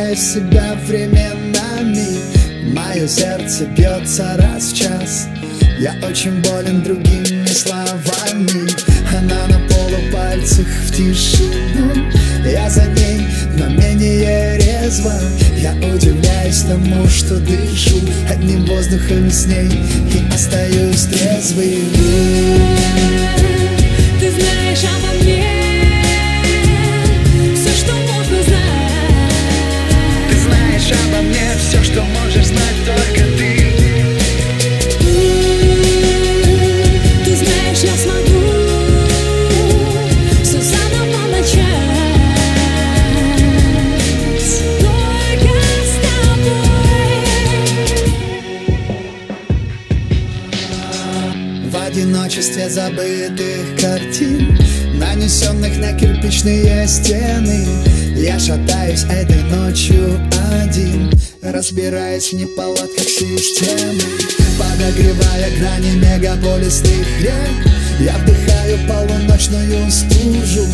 удивляюсь себя временами. Мое сердце бьется раз в час. Я очень болен другими словами. Она на полупальцах в тишину. Я за ней, но менее резво. Я удивляюсь тому, что дышу одним воздухом с ней и остаюсь трезвым. Ты знаешь обо мне все, что можно знать. Ты знаешь обо мне все, что можешь знать только ты. Ты знаешь, я смогу все заново начать. Только с тобой. В одиночестве забытых картин, нанесенных на кирпичные стены, я шатаюсь этой ночью один, разбираясь в неполадках системы. Подогревая грани мегаполисных рек, я вдыхаю полуночную стужу.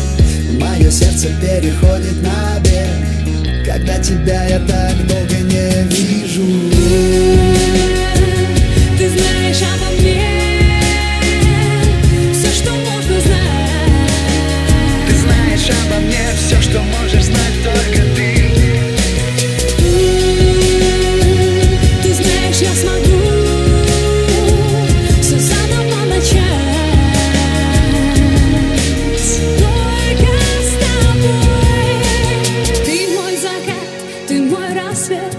Мое сердце переходит на бег, когда тебя я так долго не вижу. Ты знаешь обо мне все, что можно знать. Ты знаешь обо мне все, что можешь знать только ты. Ты знаешь, я смогу все заново начать. Только с тобой. Ты мой закат, ты мой рассвет.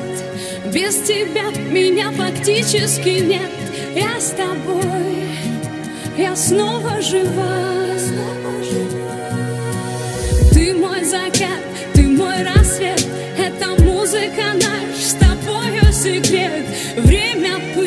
Без тебя меня фактически нет. Я с тобой, я снова жива. Ты мой закат, ты мой рассвет. Это музыка наш с тобою секрет. Время пыль.